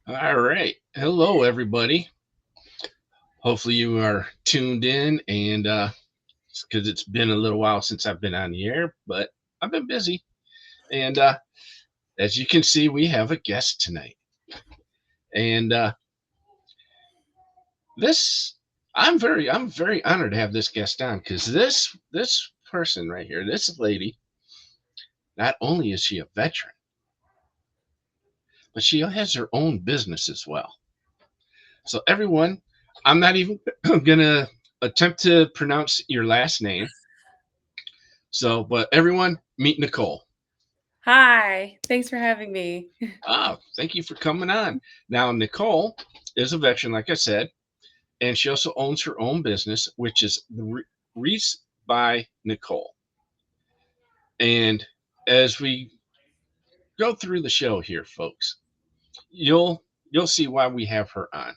All right. Hello, everybody. Hopefully, you are tuned in, and because it's been a little while since I've been on the air, but I've been busy. And as you can see, we have a guest tonight. And this, I'm very honored to have this guest on because this person right here, this lady, not only is she a veteran, but she has her own business as well. So, everyone, I'm not even gonna attempt to pronounce your last name. So, but everyone, meet Nicole. Hi, thanks for having me. Thank you for coming on. Now, Nicole is a veteran, like I said, and she also owns her own business, which is Reese by Nicole. And as we go through the show here, folks, you'll see why we have her on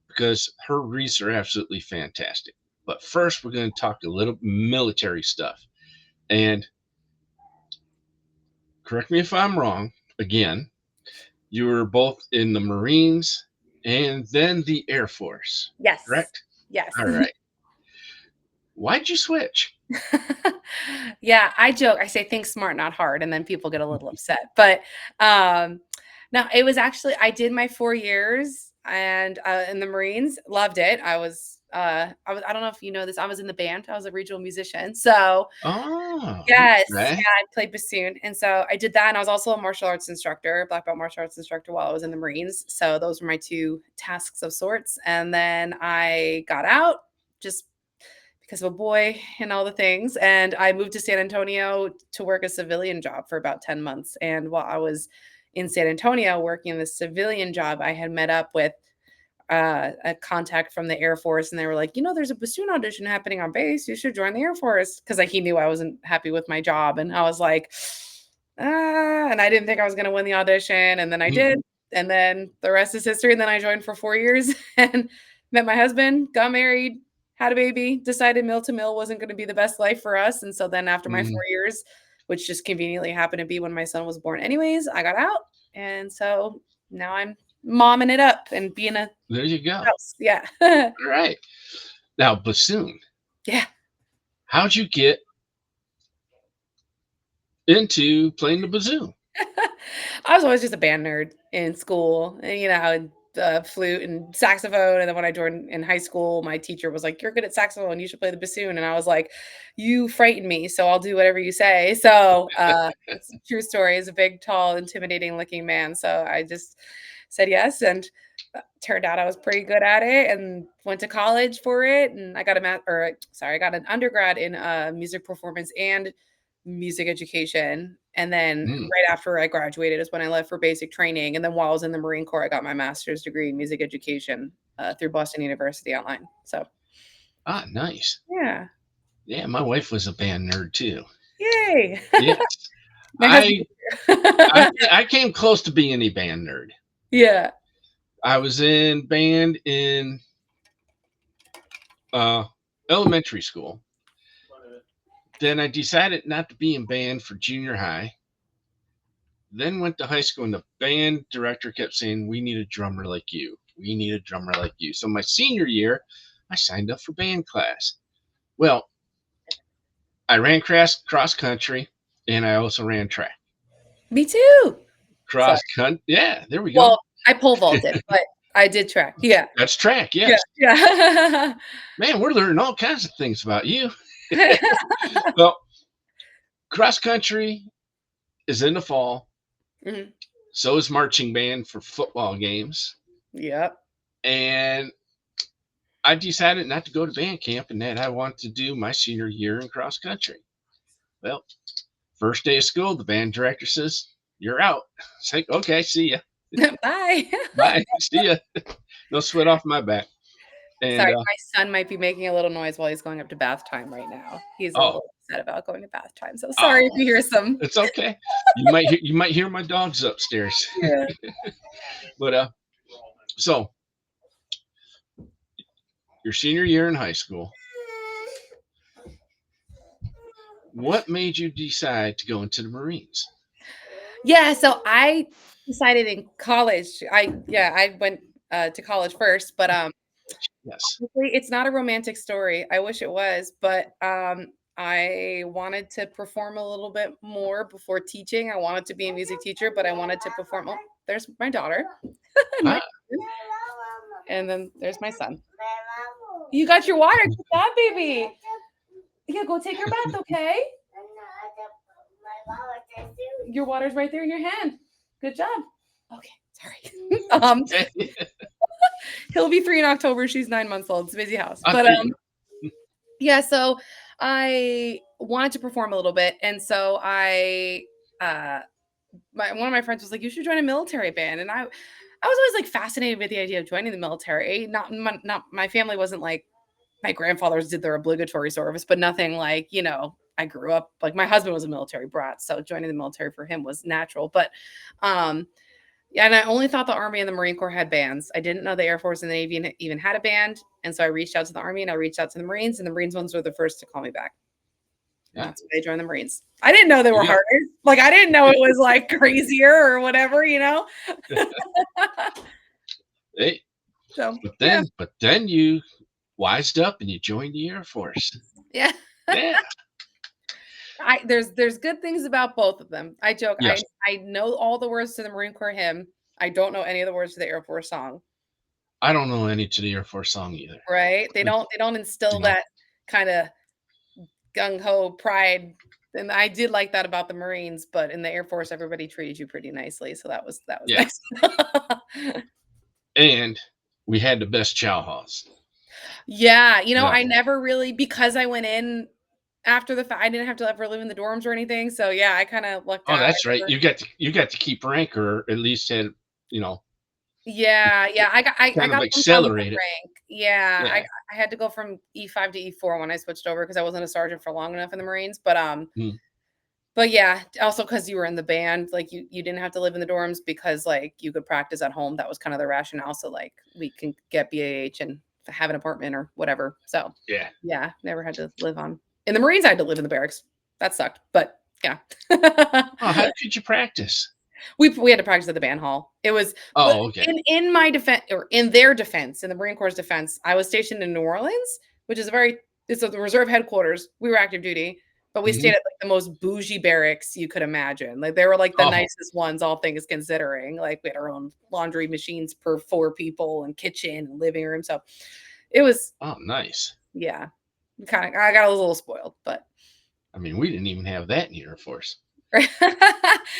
because her wreaths are absolutely fantastic. But first, we're going to talk a little military stuff. And correct me if I'm wrong. Again, you were both in the Marines and then the Air Force, Yes, correct? yes. All right. Why'd you switch? Yeah, I joke. I say think smart, not hard, and then people get a little upset. But um, no, it was actually I did my 4 years and in the Marines, loved it. I don't know if you know this. I was in the band. I was a regional musician. So Oh, yes, okay. yeah, I played bassoon, and so I did that. And I was also a martial arts instructor, black belt martial arts instructor, while I was in the Marines. So those were my two tasks of sorts. And then I got out just because of a boy and all the things. And I moved to San Antonio to work a civilian job for about 10 months. And while I was in San Antonio working the civilian job, I had met up with a contact from the Air Force, and they were like, there's a bassoon audition happening on base. You should join the Air Force because like he knew I wasn't happy with my job, and I was like, and I didn't think I was going to win the audition, and then I Mhm. did, and then the rest is history. And then I joined for 4 years and met my husband, got married, had a baby, decided mill to mill wasn't going to be the best life for us, and so then after my Mhm. 4 years, which just conveniently happened to be when my son was born, anyways, I got out, and so now I'm momming it up and being a There you go. house. Yeah. All right. Now, bassoon. Yeah. How'd you get into playing the bassoon? I was always just a band nerd in school, and, and flute and saxophone. And then when I joined in high school, my teacher was like, "You're good at saxophone. You should play the bassoon." And I was like, "You frighten me, so I'll do whatever you say." So it's a true story. He's a big, tall, intimidating looking man. So I just said yes, and turned out I was pretty good at it, and went to college for it. And I got I got an undergrad in music performance and music education. And then Mm. right after I graduated is when I left for basic training. And then while I was in the Marine Corps, I got my master's degree in music education through Boston University online. So Nice. yeah, Yeah, my wife was a band nerd too. yay! Yes, My husband. I I came close to being a band nerd. Yeah. I was in band in uh, elementary school. Then I decided not to be in band for junior high. Then went to high school, and the band director kept saying, "We need a drummer like you. We need a drummer like you." So my senior year, I signed up for band class. Well, I ran cross country, and I also ran track. Me too. Sorry. Cross country, yeah. There we go. Well, I pole vaulted, but I did track. Yeah. That's track. Yeah. Yes, Yeah. man. We're learning all kinds of things about you. Well, cross country is in the fall. Mhm. So is marching band for football games. Yep. And I decided not to go to band camp and that I wanted to do my senior year in cross country. Well, first day of school, the band director says, "You're out." It's like, okay, see ya. Bye. Bye. See ya. No sweat off my back. And Sorry, my son might be making a little noise while he's going up to bath time right now. He's a oh, little upset about going to bath time, so sorry if oh, you hear some. it's okay. You might hear my dogs upstairs. Yeah. But so your senior year in high school, what made you decide to go into the Marines? Yeah, so I decided in college. I went to college first, but Yes. honestly, it's not a romantic story. I wish it was, but I wanted to perform a little bit more before teaching. I wanted to be a music teacher, but I wanted to perform. Oh, there's my daughter and my Ah, husband, and then there's my son. You got your water. Good job, baby. Yeah, go take your bath, okay? Your water's right there in your hand. Good job. Okay, sorry. okay. He'll be 3 in October. She's 9 months old. It's a busy house. But Okay. yeah, so I wanted to perform a little bit, and so uh one of my friends was like, "You should join a military band." And I was always like fascinated with the idea of joining the military. Not my family wasn't like my grandfathers did their obligatory service, but nothing like, I grew up like my husband was a military brat, so joining the military for him was natural. But um yeah, and I only thought the Army and the Marine Corps had bands. I didn't know the Air Force and the Navy even had a band. And so I reached out to the Army and I reached out to the Marines, and the Marines ones were the first to call me back. And Yeah. that's why I joined the Marines. I didn't know they were You got, harder. Like I didn't know it was like crazier or whatever. hey, So but yeah. then you wised up and you joined the Air Force. Yeah. Yeah. There's good things about both of them. I joke. Yes. I know all the words to the Marine Corps hymn. I don't know any of the words to the Air Force song. I don't know any to the Air Force song either. Right? They But, don't instill you know, that kind of gung ho pride. And I did like that about the Marines, but in the Air Force, everybody treated you pretty nicely. So that was yeah. nice. And we had the best chow halls. Yeah, Yeah. I never really because I went in after the fact. I didn't have to ever live in the dorms or anything. So yeah, I kind of lucked Oh, out. that's right. You got to keep rank, or at least had, you know, Yeah, I kind of got bumped down one accelerate it. rank. Yeah, Yeah. I had to go from E5 to E4 when I switched over because I wasn't a sergeant for long enough in the Marines. Mm. But yeah, also because you were in the band, like you didn't have to live in the dorms because like you could practice at home. That was kind of the rationale. So like we can get BAH and have an apartment or whatever. So Yeah. yeah, never had to live on. In the Marines, I had to live in the barracks. That sucked, but yeah. Oh, how could you practice? We had to practice at the band hall. It was but Oh, okay. in my defense or in their defense, in the Marine Corps' defense, I was stationed in New Orleans, which is it's the reserve headquarters. We were active duty, but we stayed Hmm. at like the most bougie barracks you could imagine. Like they were like the Oh, nicest ones, all things considering. Like we had our own laundry machines per 4 people and kitchen and living room. So it was oh, nice. yeah. I got a little spoiled, but I mean, we didn't even have that in the Air Force, but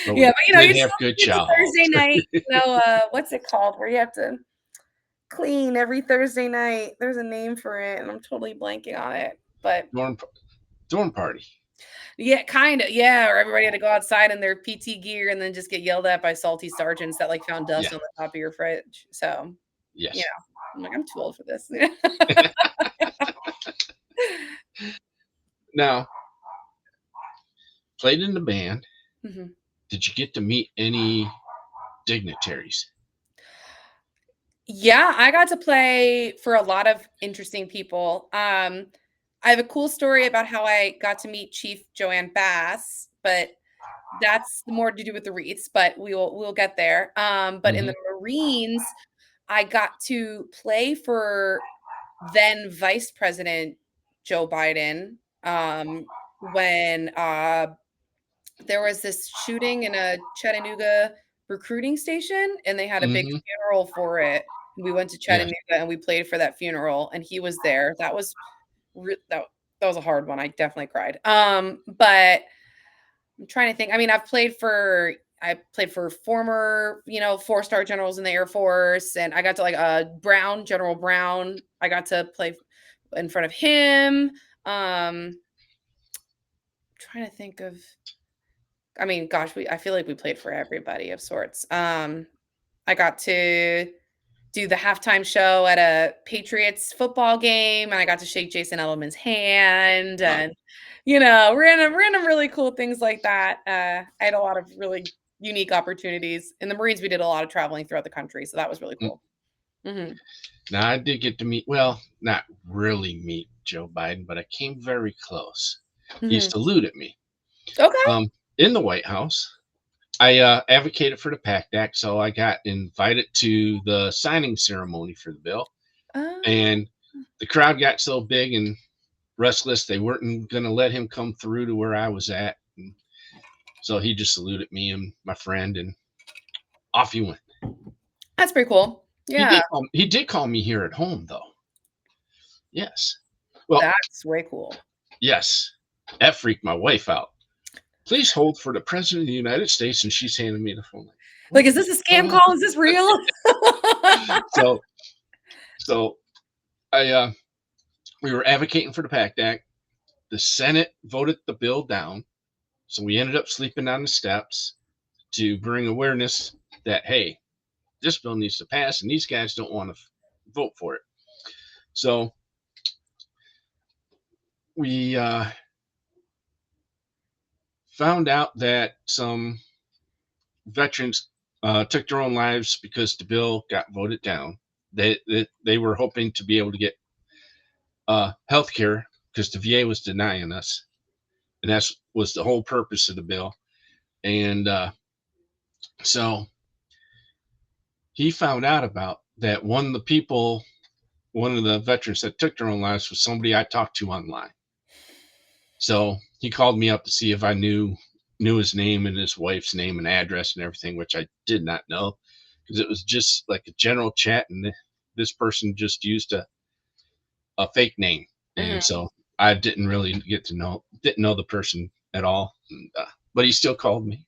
yeah, we but did you still have good get the chow halls. Thursday night, what's it called? Where you have to clean every Thursday night. There's a name for it, and I'm totally blanking on it. But dorm, dorm party. yeah, kind of, yeah. Or everybody had to go outside in their PT gear and then just get yelled at by salty sergeants that like found dust Yeah. on the top of your fridge. So, you Yes. know, I'm like, I'm too old for this. Now, played in the band. Mhm. Did you get to meet any dignitaries? Yeah, I got to play for a lot of interesting people. I have a cool story about how I got to meet Chief Joanne Bass, but that's more to do with the Wreaths, but we'll get there. But in Hmm. the Marines, I got to play for then Vice President Joe Biden when there was this shooting in a Chattanooga recruiting station, and they had a big Hmm. funeral for it. We went to Yes. Chattanooga and we played for that funeral, and he was there. That was that was a hard one. I definitely cried. But I'm trying to think. I mean, I played for former, 4-star generals in the Air Force, and I got to like General Brown. I got to play in front of him. Trying to think of I mean, gosh, I feel like we played for everybody of sorts. I got to do the halftime show at a Patriots football game, and I got to shake Jason Edelman's hand, Oh, and random really cool things like that. I had a lot of really unique opportunities. In the Marines, we did a lot of traveling throughout the country, so that was really mm. cool. Hmm. Now I did get to meet. Well, not really meet Joe Biden, but I came very close. He Hmm. saluted me Okay. in the White House. I advocated for the PACT Act, so I got invited to the signing ceremony for the bill, Oh, and the crowd got so big and restless they weren't going to let him come through to where I was at. And so he just saluted me and my friend, and off he went. that's pretty cool. Yeah, He did call me here at home, though. Yes. Well, that's way cool. yes. That freaked my wife out. Please hold for the president of the United States, and she's handing me the phone. Like, is this a scam call? Is this real? So, so I we were advocating for the PACT Act. The Senate voted the bill down, so we ended up sleeping on the steps to bring awareness that, hey, this bill needs to pass, and these guys don't want to vote for it. So we found out that some veterans took their own lives because the bill got voted down. They were hoping to be able to get health care because the VA was denying us, and that was the whole purpose of the bill. And so he found out about that. One of the veterans that took their own lives was somebody I talked to online. So he called me up to see if I knew his name and his wife's name and address and everything, which I did not know because it was just like a general chat, and this person just used a fake name, and Mhm. so I didn't really didn't know the person at all, and, but he still called me.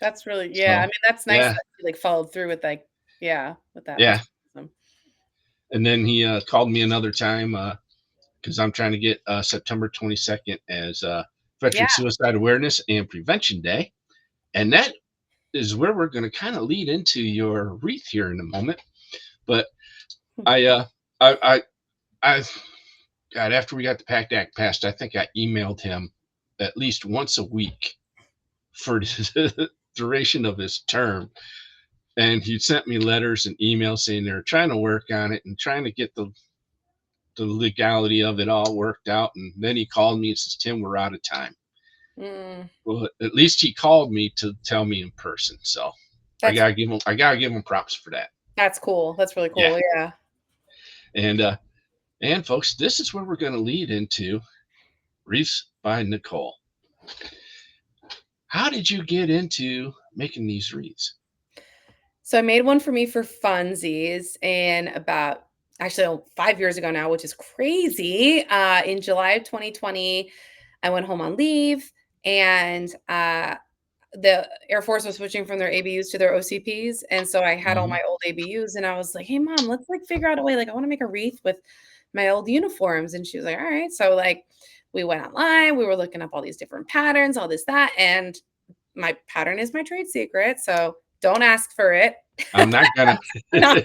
That's really, yeah. I So mean, that's nice yeah, that you like followed through with like, yeah, with that. That's yeah. awesome. And then he called me another time because I'm trying to get September 22nd as Yeah. Veteran Suicide Awareness and Prevention Day, and that is where we're going to kind of lead into your wreath here in a moment. But I, I, I, God, after we got the PACT Act passed, I think I emailed him at least once a week for the duration of his term. And he sent me letters and emails saying they're trying to work on it and trying to get the legality of it all worked out. And then he called me and says, Tim, we're out of time. Mm, Well, at least he called me to tell me in person. So that's I gotta give him props for that. that's cool. That's really Yeah. cool. Yeah. And folks, this is where we're going to lead into Wreaths by Nicole. How did you get into making these wreaths? So I made one for me for funsies and about actually 5 years ago now, which is crazy. In July of 2020, I went home on leave and the Air Force was switching from their ABUs to their OCPs. And so I had all Mm-hmm. my old ABUs and I was like, hey mom, let's like figure out a way. Like I want to make a wreath with my old uniforms. And she was like, all right. So like we went online, we were looking up all these different patterns, all this, that. And my pattern is my trade secret. So don't ask for it. I'm not gonna. No,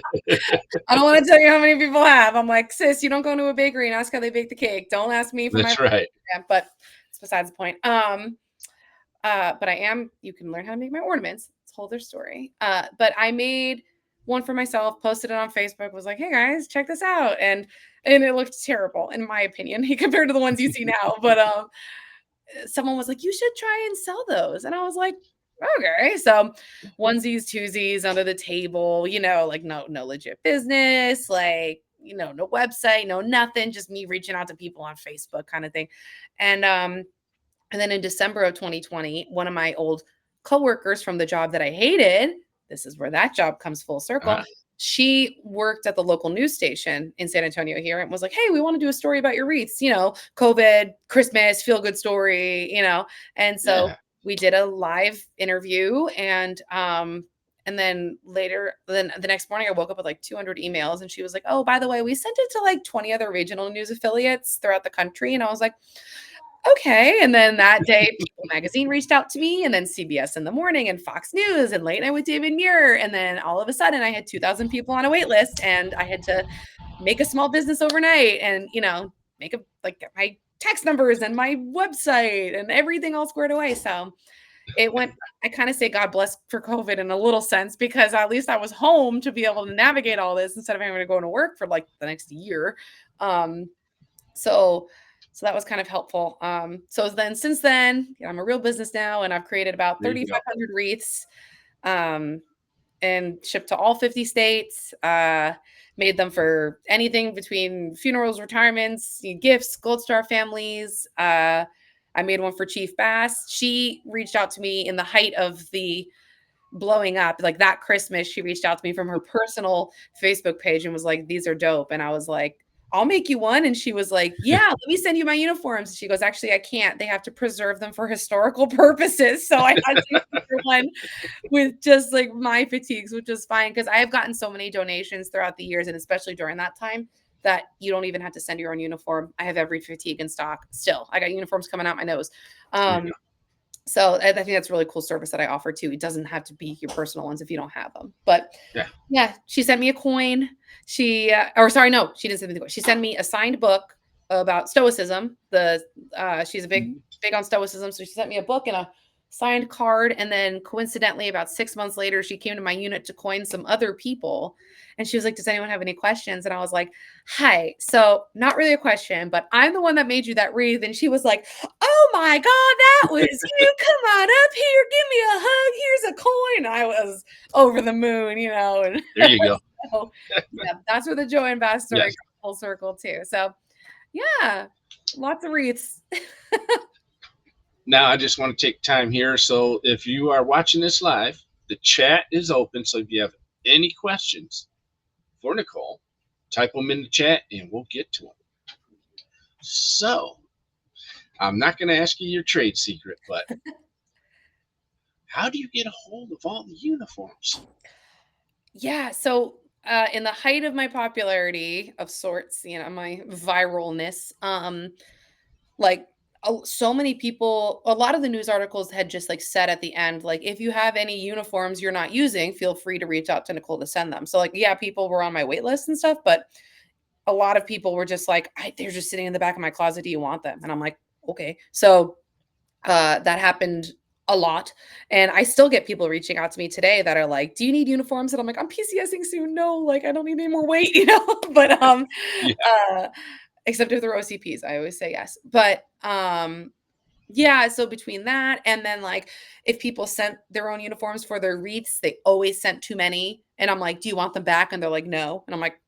I don't want to tell you how many people have. I'm like, sis, you don't go into a bakery and ask how they bake the cake. Don't ask me for my That's right. brand, but it's besides the point. But you can learn how to make my ornaments. It's a whole other story. But I made one for myself, posted it on Facebook, was like, hey guys, check this out. And it looked terrible, in my opinion, compared to the ones you see now. But someone was like, you should try and sell those. And I was like, okay. So onesies, twosies under the table, like no legit business, like, no website, no nothing, just me reaching out to people on Facebook kind of thing. And then in December of 2020, one of my old coworkers from the job that I hated, this is where that job comes full circle. Uh, She worked at the local news station in San Antonio here and was like, hey, we want to do a story about your wreaths, COVID, Christmas, feel good story. And so yeah. we did a live interview and then then the next morning I woke up with like 200 emails and she was like, oh, by the way, we sent it to like 20 other regional news affiliates throughout the country. And I was like, okay. And then that day, People Magazine reached out to me, and then CBS in the morning, and Fox News, and Late Night with David Muir. And then all of a sudden, I had 2,000 people on a wait list, and I had to make a small business overnight, and make get my text numbers and my website and everything all squared away. So it went. I kind of say God bless for COVID in a little sense because at least I was home to be able to navigate all this instead of having to go to work for like the next year. So So that was kind of helpful. So then since then, I'm a real business now, and I've created about There you go. 3,500 wreaths. Um, and shipped to all 50 states. Made them for anything between funerals, retirements, gifts, Gold Star families. I made one for Chief Bass. She reached out to me in the height of the blowing up. Like that Christmas, she reached out to me from her personal Facebook page and was like, "These are dope." And I was like, "I'll make you one." And she was like, "Yeah, let me send you my uniforms." She goes, "Actually, I can't. They have to preserve them for historical purposes." So I had to make her one with just like my fatigues, which is fine because I have gotten so many donations throughout the years, and especially during that time, that you don't even have to send your own uniform. I have every fatigue in stock still. I got uniforms coming out my nose. There you Um, go. so I think that's a really cool service that I offer too. It doesn't have to be your personal ones if you don't have them. But Yeah. yeah, she sent me a coin. She, or sorry, no, she didn't send me the coin. She sent me a signed book about Stoicism. She's a big, Mhm. big on Stoicism. So she sent me a book and a signed card. And then coincidentally, about 6 months later, she came to my unit to coin some other people. And she was like, "Does anyone have any questions?" And I was like, "Hi. So not really a question, but I'm the one that made you that wreath." And she was like, "Oh my God, that was you. Come on up here. Give me a hug. Here's a coin." I was over the moon, And There you go. so, yeah, that's where the Joanne Bass story Yes. comes full circle too. So, yeah, lots of wreaths. Now, I just want to take time here. So, if you are watching this live, the chat is open. So, if you have any questions for Nicole, type them in the chat and we'll get to them. So, I'm not going to ask you your trade secret, but how do you get a hold of all the uniforms? Yeah. So, in the height of my popularity of sorts, my viralness, like so many people, a lot of the news articles had just like said at the end, like, if you have any uniforms you're not using, feel free to reach out to Nicole to send them. So, like, yeah, people were on my wait list and stuff, but a lot of people were just like, they're just sitting in the back of my closet. Do you want them? And I'm like, okay. So that happened a lot. And I still get people reaching out to me today that are like, "Do you need uniforms?" And I'm like, "I'm PCSing soon. No, like I don't need any more weight, But Yeah. uh except if they're OCPs, I always say yes. But yeah, so between that and then like if people sent their own uniforms for their wreaths, they always sent too many. And I'm like, "Do you want them back?" And they're like, "No." And I'm like,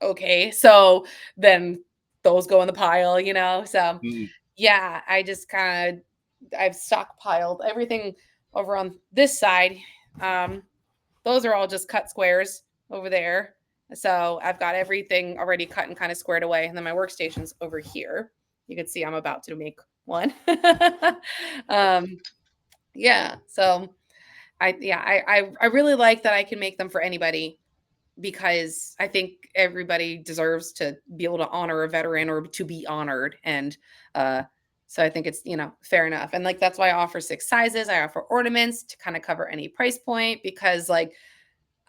"Okay." So then those go in the pile. So Mm, yeah, I've stockpiled everything over on this side. Um, those are all just cut squares over there. So I've got everything already cut and kind of squared away. And then my workstation's over here. You can see I'm about to make one. um, yeah. So I really like that I can make them for anybody because I think everybody deserves to be able to honor a veteran or to be honored. And uh, so I think it's, fair enough. And like, that's why I offer 6 sizes. I offer ornaments to kind of cover any price point because like,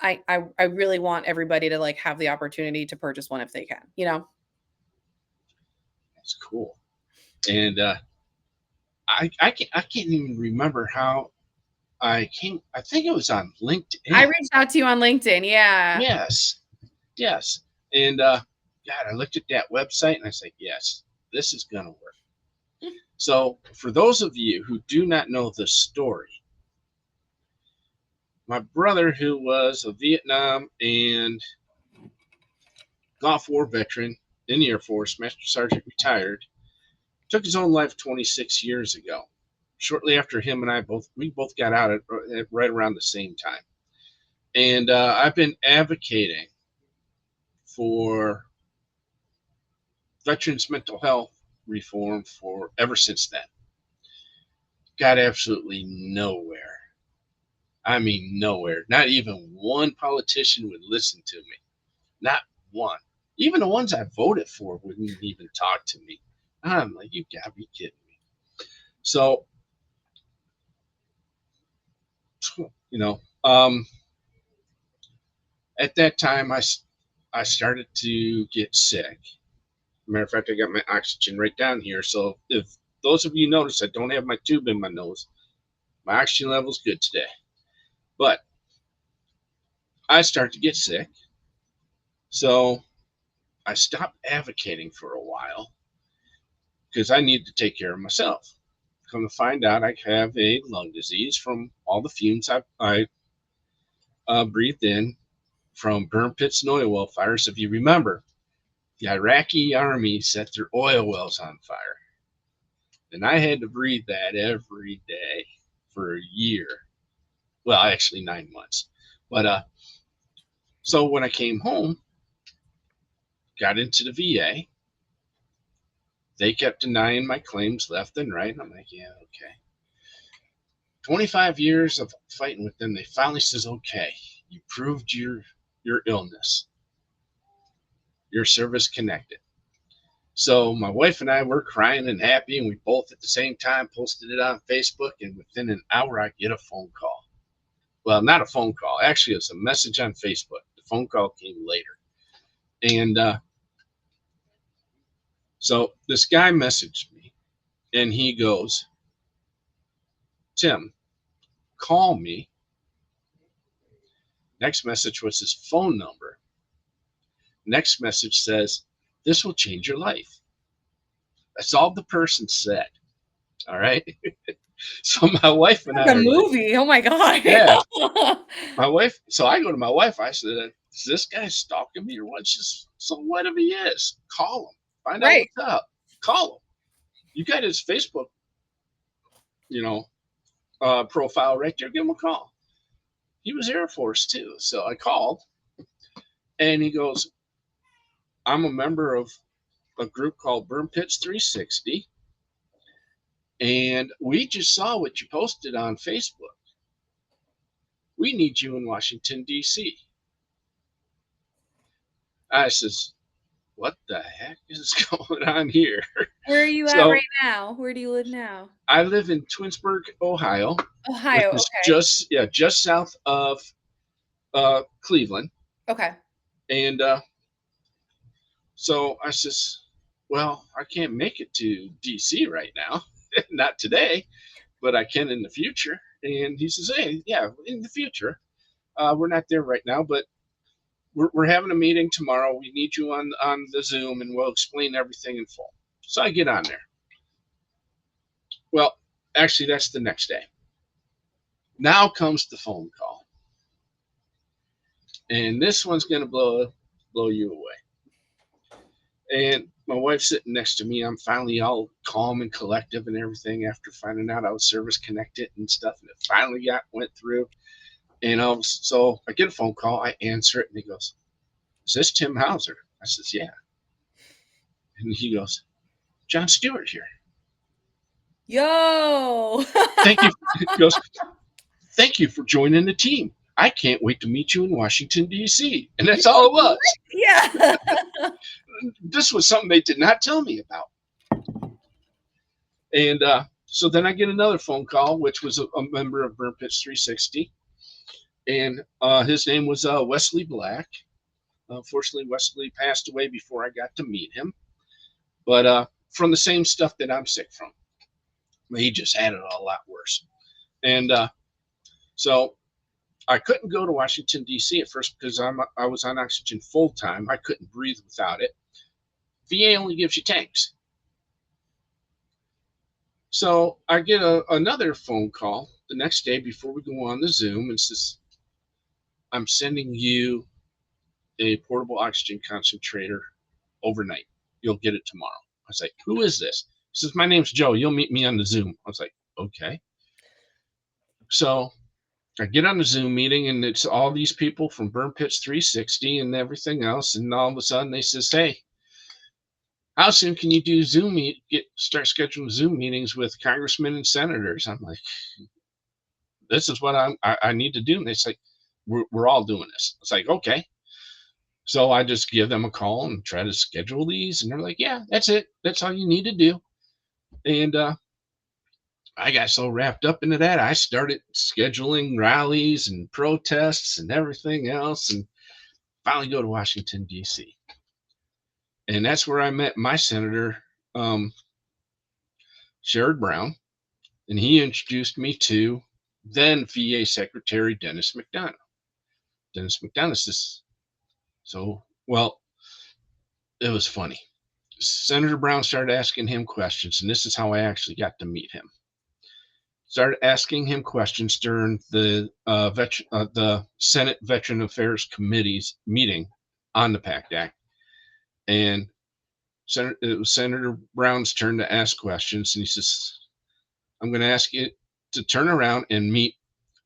I really want everybody to like have the opportunity to purchase one if they can. that's cool. And I can't even remember how I came. I think it was on I LinkedIn. reached out to you on LinkedIn. Yeah. Yes. Yes. And God, I looked at that website and I said, yes, this is going to work. So, for those of you who do not know the story, my brother, who was a Vietnam and Gulf War veteran in the Air Force, Master Sergeant retired, took his own life 26 years ago. Shortly after him and we both got out at right around the same time. And I've been advocating for veterans' mental health reform for ever since then. Got absolutely nowhere. I mean, nowhere. Not even one politician would listen to me. Not one. Even the ones I voted for wouldn't even talk to me. I'm like, you gotta be kidding me. So, you know, at that time, I started to get sick. Matter of fact, I got my oxygen right down here. So, if those of you notice I don't have my tube in my nose, my oxygen level's good today. But I start to get sick. So I stopped advocating for a while. because I need to take care of myself. Come to find out, I have a lung disease from all the fumes I breathed in from burn pits and oil well fires. If you remember, the Iraqi army set their oil wells on fire. And I had to breathe that every day for a year. Well, actually 9 months. But so when I came home, got into the VA, they kept denying my claims left and right. And I'm like, yeah, okay. 25 years of fighting with them, they finally says, okay, you proved your illness. You're service connected. So my wife and I were crying and happy, and we both at the same time posted it on Facebook. And within an hour, I get a phone call. Well, not a phone call. Actually, it's a message on Facebook. The phone call came later. And so this guy messaged me, and he goes, Tim, call me. Next message was his phone number. Next message says, this will change your life. That's all the person said. All right. So my wife and Like I a movie. Oh my God. Yeah. My wife. So I go to my wife. I said, is this guy stalking me or what? She's, so what if he is? Call him. Find out Right. what's up. Call him. You got his Facebook, profile right there. Give him a call. He was Air Force too. So I called, and he goes, I'm a member of a group called Burn Pits 360, and we just saw what you posted on Facebook. We need you in Washington, D.C. I says, what the heck is going on here? Where are you at So right now? Where do you live now? I live in Twinsburg, Ohio, which Ohio. is Okay. just south of Cleveland. Okay. And so I says, well, I can't make it to DC right now, not today, but I can in the future. And he says, hey, yeah, in the future. We're not there right now, but we're having a meeting tomorrow. We need you on the Zoom, and we'll explain everything in full. So I get on there. Well, actually, that's the next day. Now comes the phone call, and this one's going to blow you away. And my wife's sitting next to me. I'm finally all calm and collective and everything after finding out I was service connected and stuff. And it finally went through. And so I get a phone call. I answer it, and he goes, is this Tim Hauser? I says, yeah. And he goes, John Stewart here. Yo. Thank you. He goes, thank you for joining the team. I can't wait to meet you in Washington, D.C. And that's all it was. Yeah. This was something they did not tell me about. And so then I get another phone call, which was a member of Burn Pits 360. And his name was Wesley Black. Unfortunately, Wesley passed away before I got to meet him. But from the same stuff that I'm sick from. He just had it a lot worse. And so I couldn't go to Washington, D.C. at first because I was on oxygen full time. I couldn't breathe without it. VA only gives you tanks. So I get another phone call the next day before we go on the Zoom and says, I'm sending you a portable oxygen concentrator overnight. You'll get it tomorrow. I was like, who is this? He says, my name's Joe. You'll meet me on the Zoom. I was like, okay. So I get on the Zoom meeting, and it's all these people from Burn Pits 360 and everything else. And all of a sudden they says, hey, how soon can you do start scheduling Zoom meetings with congressmen and senators? I'm like, this is what I need to do. And they say, we're all doing this. It's like, okay. So I just give them a call and try to schedule these. And they're like, yeah, that's it. That's all you need to do. And I got so wrapped up into that, I started scheduling rallies and protests and everything else, and finally go to Washington, D.C. And that's where I met my senator, Sherrod Brown, and he introduced me to then VA Secretary Dennis McDonough. Dennis McDonough says, well, it was funny. Senator Brown started asking him questions, and this is how I actually got to meet him. Started asking him questions during the Senate Veteran Affairs Committee's meeting on the PACT Act, and it was Senator Brown's turn to ask questions, and he says, "I'm going to ask you to turn around and meet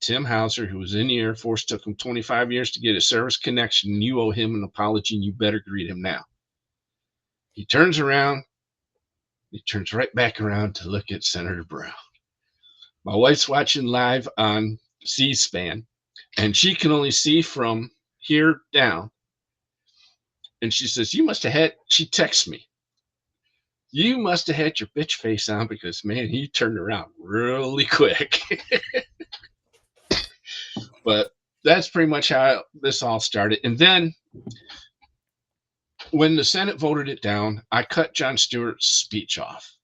Tim Hauser, who was in the Air Force, took him 25 years to get a service connection. You owe him an apology, and you better greet him now." He turns around, he turns right back around to look at Senator Brown. My wife's watching live on C-SPAN, and she can only see from here down. And she says, she texts me, "You must have had your bitch face on, because, man, he turned around really quick." But that's pretty much how this all started. And then when the Senate voted it down, I cut Jon Stewart's speech off.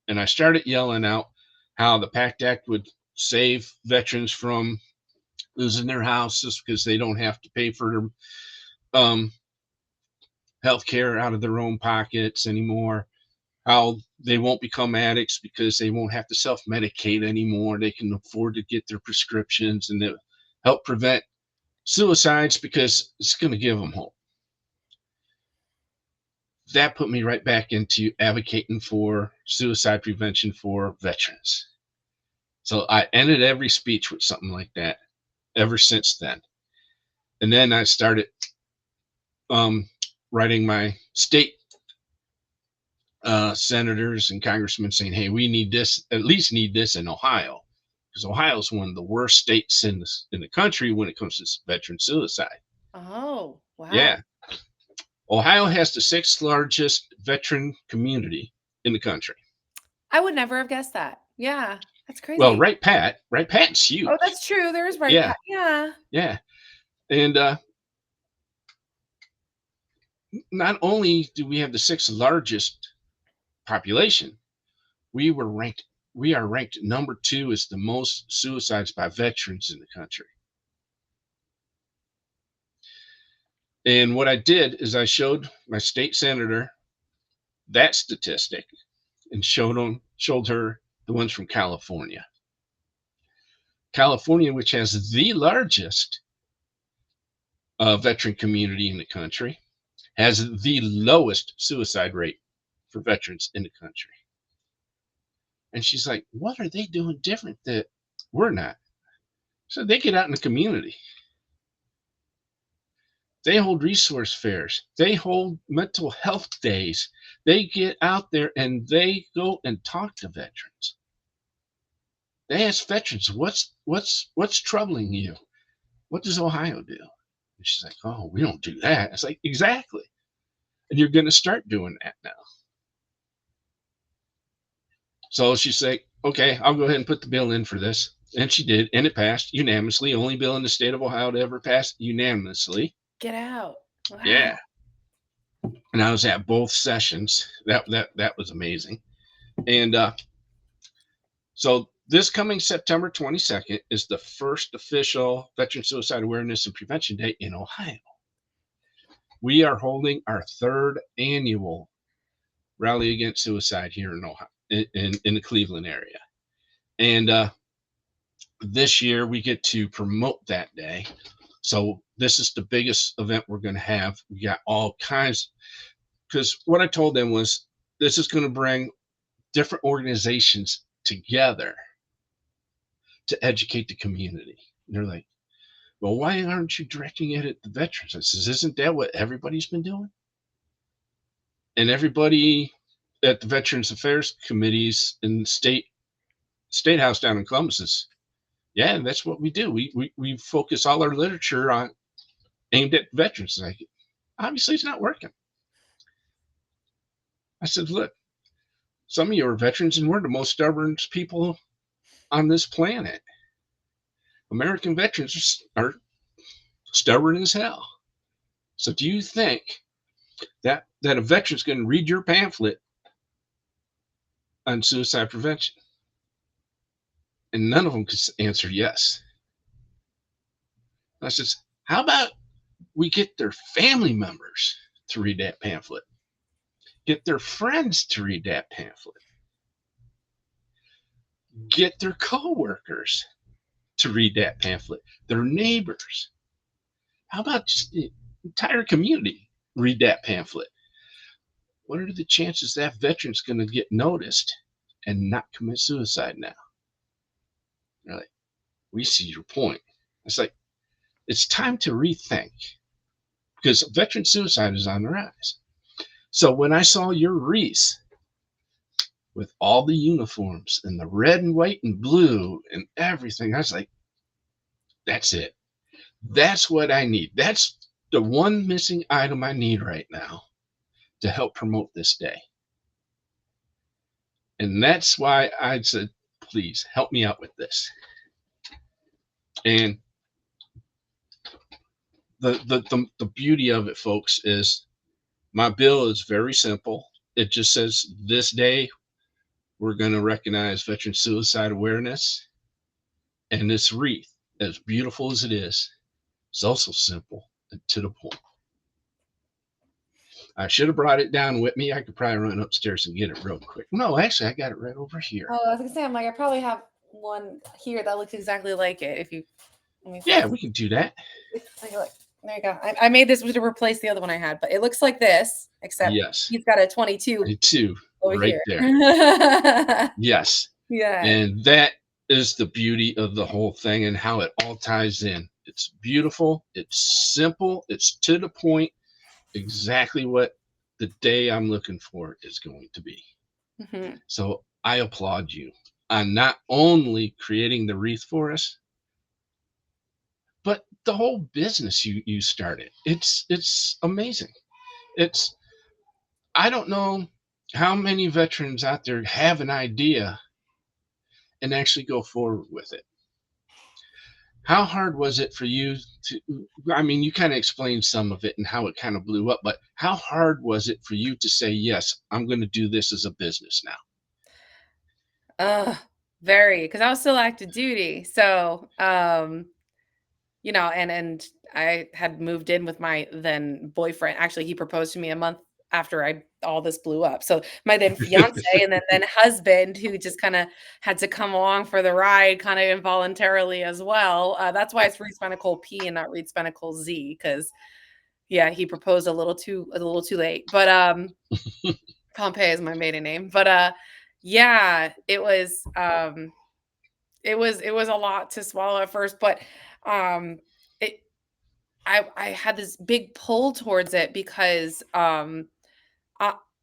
And I started yelling out how the PACT Act would save veterans from losing their houses because they don't have to pay for health care out of their own pockets anymore. How they won't become addicts because they won't have to self-medicate anymore. They can afford to get their prescriptions, and help prevent suicides because it's going to give them hope. That put me right back into advocating for suicide prevention for veterans. So I ended every speech with something like that ever since then. And then I started writing my state senators and congressmen saying, "Hey, we need this, at least need this in Ohio," because Ohio is one of the worst states in the country when it comes to veteran suicide. Oh, wow. Yeah. Ohio has the 6th largest veteran community in the country. I would never have guessed that. Yeah, that's crazy. Well, Wright Pat's huge. Oh, that's true. There is Wright Yeah. Pat. Yeah. Yeah. And not only do we have the 6th largest population, we are ranked number 2 as the most suicides by veterans in the country. And what I did is I showed my state senator that statistic and showed her the ones from California. California, which has the largest veteran community in the country, has the lowest suicide rate for veterans in the country. And she's like, "What are they doing different that we're not?" So they get out in the community. They hold resource fairs. They hold mental health days. They get out there and they go and talk to veterans. They ask veterans, what's troubling you? What does Ohio do? And she's like, "Oh, we don't do that." It's like, exactly. And you're going to start doing that now. So she's like, "Okay, I'll go ahead and put the bill in for this." And she did, and it passed unanimously. Only bill in the state of Ohio to ever pass unanimously. Get out. Wow. Yeah. And I was at both sessions. That was amazing. And so this coming September 22nd is the first official Veteran Suicide Awareness and Prevention Day in Ohio. We are holding our 3rd annual Rally Against Suicide here in Ohio, in the Cleveland area. And this year we get to promote that day. So this is the biggest event we're going to have. We got all kinds, because what I told them was this is going to bring different organizations together to educate the community. And they're like, "Well, why aren't you directing it at the veterans?" I says, "Isn't that what everybody's been doing?" And everybody at the Veterans Affairs Committees in the state house down in Columbus says, "Yeah, that's what we do. We focus all our literature on aimed at veterans." Like, obviously it's not working. I said, "Look, some of you are veterans, and we're the most stubborn people on this planet. American veterans are stubborn as hell. So do you think that a veteran's going to read your pamphlet on suicide prevention?" And none of them could answer yes. I says, "How about we get their family members to read that pamphlet? get their friends to read that pamphlet, get their coworkers to read that pamphlet, their neighbors. How about just the entire community read that pamphlet? What are the chances that veteran's going to get noticed and not commit suicide now? They're like, we see your point. It's like, it's time to rethink because veteran suicide is on the rise. So when I saw your wreath with all the uniforms and the red and white and blue and everything, I was like, that's it. That's what I need. That's the one missing item I need right now to help promote this day. And that's why I said, please help me out with this. And the beauty of it, folks, is my bill is very simple. It just says this day we're going to recognize veteran suicide awareness. And this wreath, as beautiful as it is also simple and to the point. I should have brought it down with me. I could probably run upstairs and get it real quick. No, actually, I got it right over here. Oh, I was gonna say, I'm like, I probably have one here that looks exactly like it. If you, yeah, we can do that. There you go. I made this to replace the other one I had, but it looks like this, except yes, he's got a 22. 22 over right here. there. Yes. Yeah. And that is the beauty of the whole thing and how it all ties in. It's beautiful. It's simple. It's to the point. Exactly what the day I'm looking for is going to be. Mm-hmm. So I applaud you on not only creating the wreath for us, but the whole business you started. It's amazing. I don't know how many veterans out there have an idea and actually go forward with it. How hard was it for you to, I mean, you kind of explained some of it and how it kind of blew up, but how hard was it for you to say, yes, I'm going to do this as a business now? Very, because I was still active duty. So, you know, and I had moved in with my then boyfriend. Actually, he proposed to me a month after all this blew up. So my then fiance and then husband, who just kind of had to come along for the ride, kind of involuntarily as well. That's why it's Reed Spenical P and not Reed Spenical Z, because yeah, he proposed a little too late. But Pompeii is my maiden name. But yeah, it was a lot to swallow at first, but I had this big pull towards it because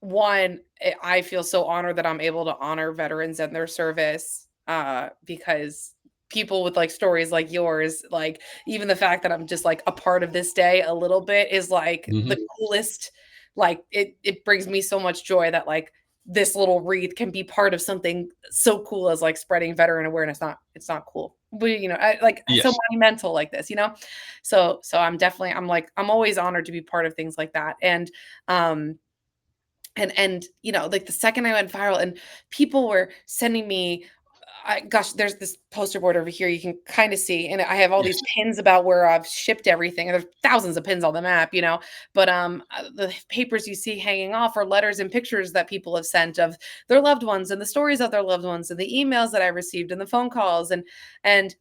one, I feel so honored that I'm able to honor veterans and their service, because people with like stories like yours, like even the fact that I'm just like a part of this day a little bit is like the coolest. Like it brings me so much joy that like this little wreath can be part of something so cool as like spreading veteran awareness. It's not cool, but you know, so monumental like this, you know? So I'm always honored to be part of things like that. And you know, like the second I went viral and people were sending me, there's this poster board over here you can kind of see, and I have all these pins about where I've shipped everything. There's thousands of pins on the map, you know, but the papers you see hanging off are letters and pictures that people have sent of their loved ones and the stories of their loved ones and the emails that I received and the phone calls. And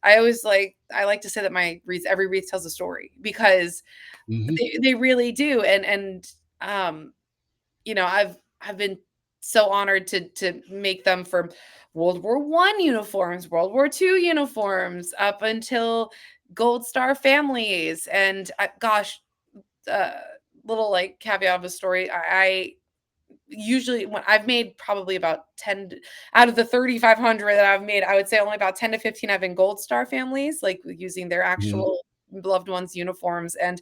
I like to say that every wreath tells a story, because they really do. And you know, I've been so honored to make them from World War I uniforms, World War II uniforms, up until Gold Star families. And little like caveat of a story. I usually, when I've made probably about 10 out of the 3,500 that I've made, I would say only about 10 to 15 have been Gold Star families, like using their actual loved ones' uniforms. And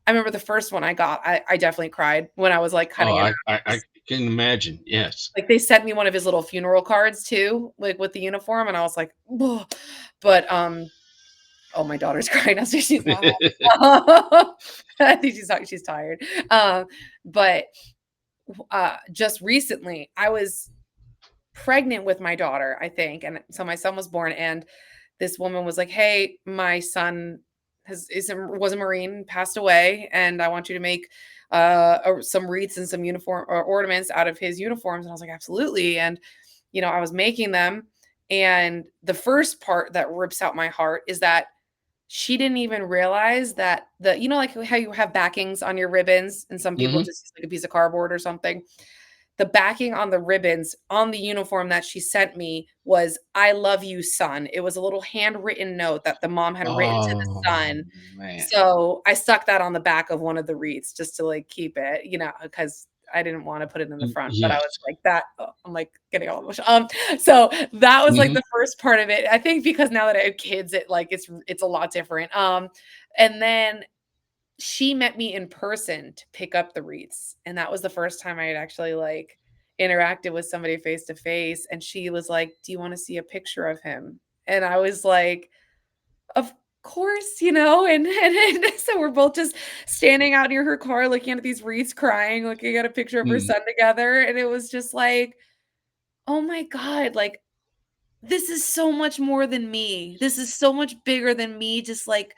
I remember the first one I got, I definitely cried when I was like cutting it. I can imagine. Yes. Like they sent me one of his little funeral cards too, like with the uniform. And I was like, whoa. But, oh, my daughter's crying now, so she's not. I think she's tired. But just recently I was pregnant with my daughter, I think. And so my son was born, and this woman was like, hey, my son was a Marine, passed away, and I want you to make some wreaths and some uniform or ornaments out of his uniforms. And I was like, absolutely. And, I was making them. And the first part that rips out my heart is that she didn't even realize that like how you have backings on your ribbons and some people Hmm. just use like a piece of cardboard or something. The backing on the ribbons on the uniform that she sent me was "I love you, son." It was a little handwritten note that the mom had written to the Oh son. man. So I stuck that on the back of one of the wreaths just to like keep it, because I didn't want to put it in the front, but I was Yes. like that. Oh, I'm like getting all emotional. So that was like Hmm. the first part of it. I think because now that I have kids, it's a lot different. And then she met me in person to pick up the wreaths, and that was the first time I had actually, like, interacted with somebody face to face, and she was like, "Do you wanna see a picture of him?" And I was like, "Of course," and so we're both just standing out near her car looking at these wreaths, crying, looking at a picture of her Mm. son together, and it was just like, "Oh my god," like, this is so much more than me. This is so much bigger than me just, like,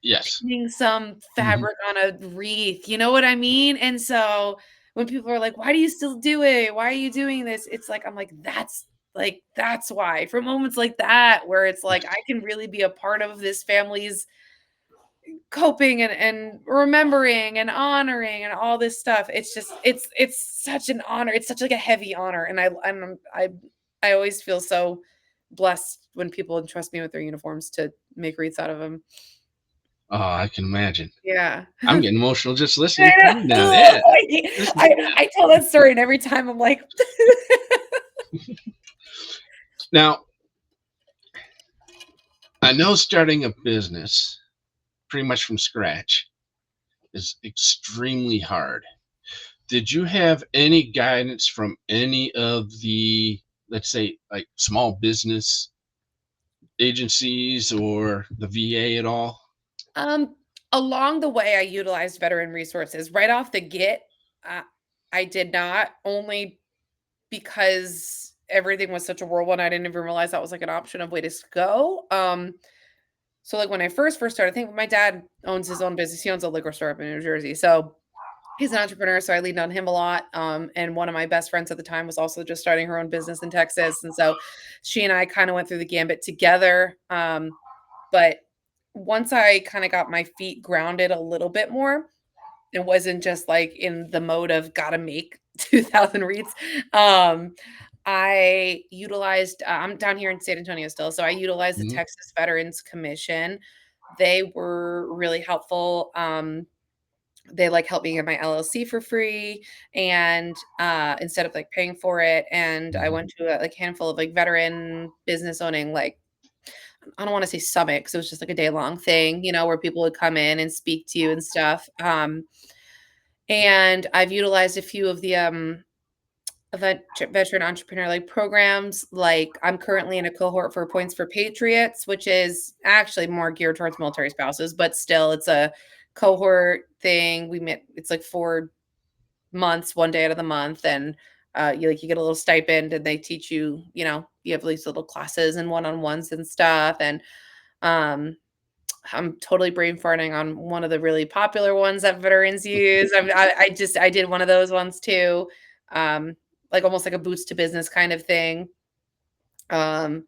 Yes. pinning some Hmm. fabric on a wreath, you know what I mean? And so when people are like, "Why do you still do it? Why are you doing this?" It's like, I'm like, that's why. For moments like that where it's like I can really be a part of this family's coping and remembering and honoring and all this stuff. It's just it's such an honor. It's such like a heavy honor. And I always feel so blessed when people entrust me with their uniforms to make wreaths out of them. Oh, I can imagine. Yeah. I'm getting emotional just listening to I you now. know. Yeah. This is I tell that story, and every time I'm like, now I know starting a business pretty much from scratch is extremely hard. Did you have any guidance from any of the, let's say, like small business agencies or the VA at all? um, along the way, I utilized veteran resources. Right off the get, uh, I did not, only because everything was such a whirlwind, I didn't even realize that was, like, an option of way to go. So, like, when I first started, I think my dad owns his own business. He owns a liquor store up in New Jersey, so he's an entrepreneur, so I leaned on him a lot. And one of my best friends at the time was also just starting her own business in Texas, and so she and I kind of went through the gambit together. But once I kind of got my feet grounded a little bit more, it wasn't just like in the mode of gotta make 2,000 reads. I utilized. I'm down here in San Antonio still, so I utilized the Mhm. Texas Veterans Commission. They were really helpful. They like helped me get my LLC for free and instead of like paying for it. And I Mhm. went to a like handful of like veteran business owning, like I don't want to say summit because it was just like a day long thing, where people would come in and speak to you and stuff. And I've utilized a few of the veteran entrepreneur like programs. Like I'm currently in a cohort for Points for Patriots, which is actually more geared towards military spouses, but still it's a cohort thing. We met it's like 4 months, one day out of the month, and you get a little stipend, and they teach you. You have these little classes and one-on-ones and stuff. And um, I'm totally brain farting on one of the really popular ones that veterans use. I did one of those ones too, um, like almost like a boots to business kind of thing. Um,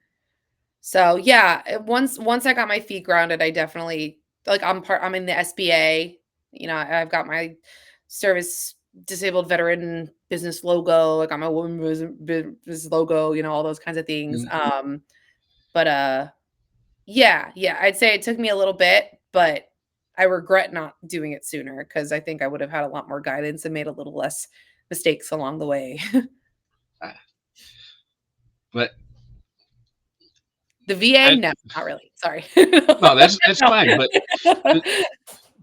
so yeah, once I got my feet grounded, I definitely like I'm in the SBA. I've got my service disabled veteran business logo. Like I'm a woman business logo. All those kinds of things. Mhm. But yeah, I'd say it took me a little bit, but I regret not doing it sooner because I think I would have had a lot more guidance and made a little less mistakes along the way. Ah, but The VA, I, no, not really. Sorry. no, that's No. fine. But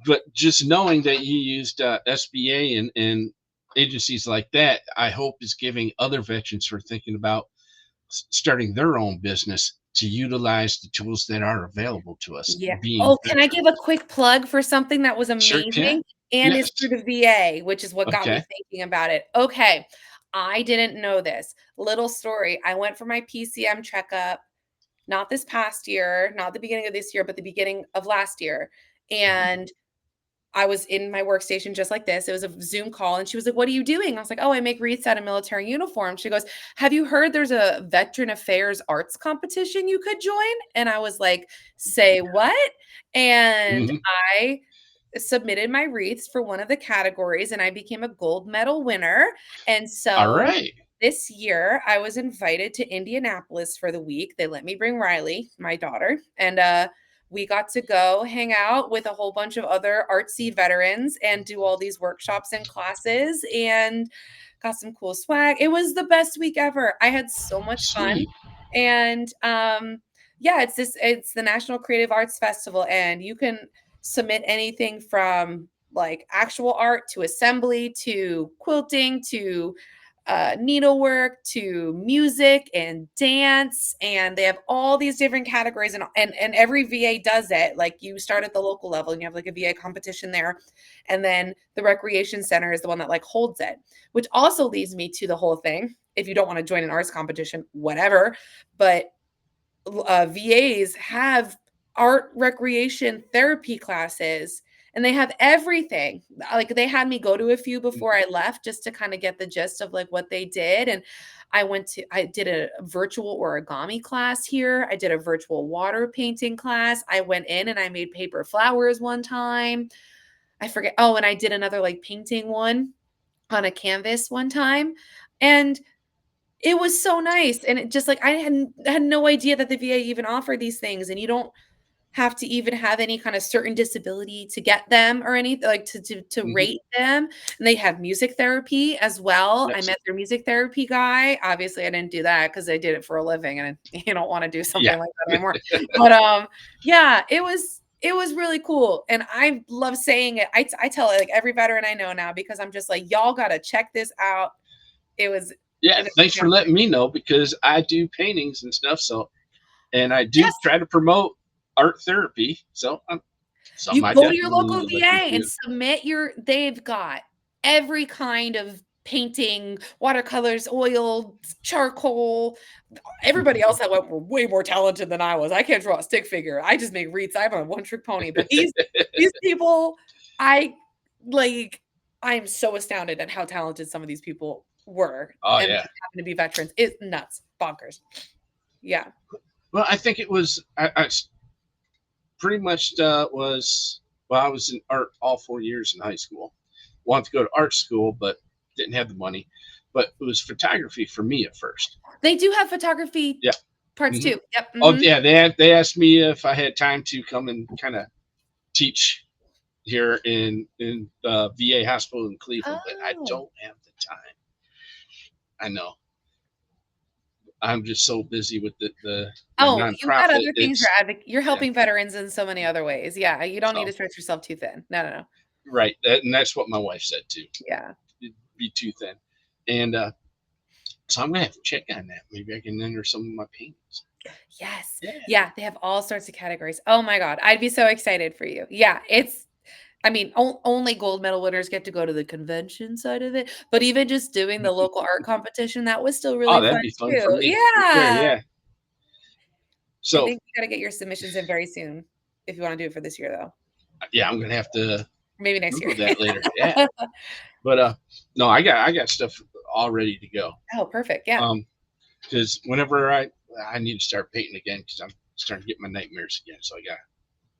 but just knowing that you used SBA and agencies like that, I hope is giving other veterans who are thinking about starting their own business to utilize the tools that are available to us, Yeah. being Oh, can I give a veterans. quick plug for something that was Sure can. amazing and is Yes. through the VA, which is what got me Okay. thinking about it. Okay. I didn't know this. Little story. I went for my PCM checkup, not this past year, not the beginning of this year, but the beginning of last year. Mhm. And I was in my workstation just like this. It was a Zoom call, and she was like, "What are you doing?" I was like, "Oh, I make wreaths out of military uniform." She goes, "Have you heard there's a Veteran Affairs arts competition you could join?" And I was like, "Say what?" And Mhm. I submitted my wreaths for one of the categories, and I became a gold medal winner. And All so right. this year I was invited to Indianapolis for the week. They let me bring Riley, my daughter, and we got to go hang out with a whole bunch of other artsy veterans and do all these workshops and classes and got some cool swag. It was the best week ever. I had so much fun. Sweet. And yeah, it's the National Creative Arts Festival, and you can submit anything from like actual art to assembly to quilting to needlework to music and dance, and they have all these different categories, and every VA does it. Like you start at the local level and you have like a VA competition there, and then the recreation center is the one that like holds it, which also leads me to the whole thing. If you don't want to join an arts competition, whatever, but VAs have art recreation therapy classes, and they have everything. Like they had me go to a few before I left just to kind of get the gist of like what they did. And I did a virtual origami class here. I did a virtual water painting class. I went in and I made paper flowers one time. I forget. Oh, and I did another like painting one on a canvas one time. And it was so nice, and it just like I had no idea that the VA even offered these things, and you don't have to even have any kind of certain disability to get them or anything like to Mhm. rate them. And they have music therapy as well. I Yes. met their music therapy guy. Obviously, I didn't do that because I did it for a living, and you don't want to do Yeah. something like that anymore. But yeah, it was really cool, and I love saying it. I tell like every veteran I know now because I'm just like, y'all got to check this out. It was Yeah. an Thanks for letting me know because I do paintings and stuff. So, and I do Yes, try to promote art therapy. So, something you I go to your definitely local would look VA and into. submit your they've got every kind of painting, watercolors, oil, charcoal. Everybody else that went were way more talented than I was. I can't draw a stick figure. I just make wreaths. I'm a one-trick pony. But these people, I like I'm so astounded at how talented some of these people were Oh, and yeah. just happen to be veterans. It's nuts, bonkers. Yeah. Well, I think it was, pretty much was, well, I was in art all 4 years in high school. Wanted to go to art school, but didn't have the money. But it was photography for me at first. They do have photography Yeah. parts Hmm. too. Yep. Oh, Mhm. yeah. They asked me if I had time to come and kind of teach here in VA hospital in Cleveland, but I Oh. don't have the time. I know. I'm just so busy with the my Oh, you've got nonprofit. other things It's you're yeah, helping veterans in so many other ways. Yeah, you don't need to so stretch yourself too thin. No, no, no. right. And that's what my wife said too. Yeah. It'd be too thin. And so I'm gonna have to check on that. Maybe I can enter some of my paintings. Yes. Yeah. Yeah, they have all sorts of categories. Oh my god, I'd be so excited for you. Yeah, it's I mean, only gold medal winners get to go to the convention side of it, but even just doing the local art competition, that was still Oh, really fun that'd be fun for too. me for sure. Yeah. Yeah. I So think you gotta get your submissions in very soon if you wanna do it for this year, though. yeah, I'm gonna have to Maybe next year. Google that later. Yeah. But no, I got stuff all ready to go. Oh, perfect. Yeah. Because whenever I need to start painting again because I'm starting to get my nightmares again. So I got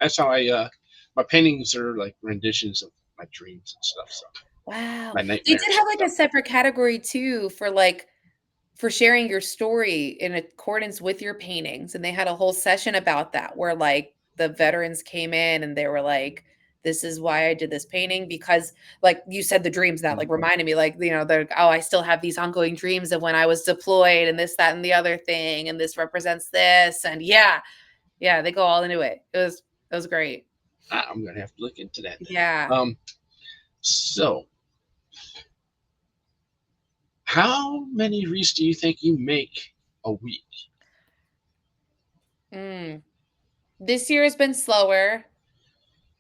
that's how I my paintings are like renditions of my dreams and stuff. So Wow. my They did nightmares. have, like, So a separate category too for, like for sharing your story in accordance with your paintings, and they had a whole session about that where, like, the veterans came in and they were like, "This is why I did this painting," because, like, you said the dreams that, like, reminded me, like, they're, "Oh, I still have these ongoing dreams of when I was deployed and this, that, and the other thing, and this represents this," and yeah. Yeah, they go all into it. It was great. I'm gonna have to look into that then. Yeah. So how many wreaths do you think you make a week? Mm. This year has been slower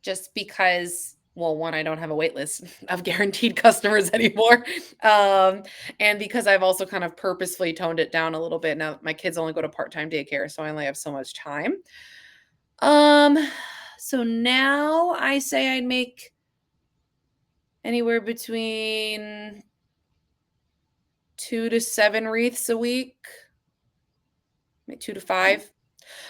just because, well, one, I don't have a wait list of guaranteed customers anymore. Um, and because I've also kind of purposefully toned it down a little bit. Now my kids only go to part-time daycare, so I only have so much time. Um, so now I say I'd make Anywhere between 2 to 7 wreaths a week, maybe 2 to 5.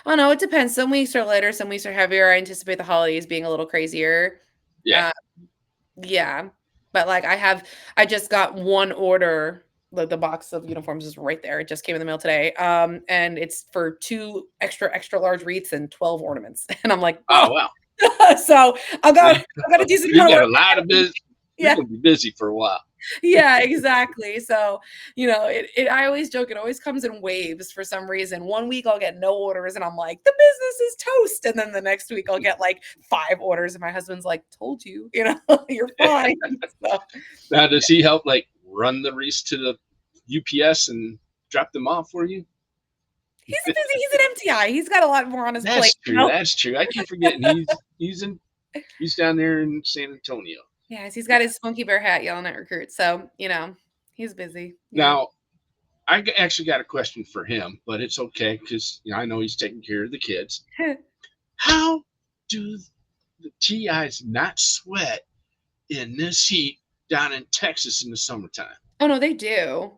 Oh no, it depends. Some weeks are lighter, some weeks are heavier. I anticipate the holidays being a little crazier. Yeah. Uh, yeah, but like I just got one order. The box of uniforms is right there. It just came in the mail today. And it's for 2 extra large wreaths and 12 ornaments. And I'm like, Oh oh, wow. so I got a decent You amount of got a work. lot of business. You're Yeah. gonna be busy for a while. Yeah, exactly. So, I always joke, it always comes in waves for some reason. One week I'll get no orders and I'm like, the business is toast. And then the next week I'll get like 5 orders and my husband's like, told you, you're fine. So, Now, does he help like run the wreaths to the UPS and drop them off for you? he's an MTI. He's got a lot more on his plate. That's true. That's true. I keep forgetting he's down there in San Antonio. Yes, he's got his Spunky Bear hat yelling at recruits. So, he's busy. Yeah. Now, actually got a question for him, but it's okay because I know he's taking care of the kids. How do the TIs not sweat in this heat down in Texas in the summertime? Oh no, they do.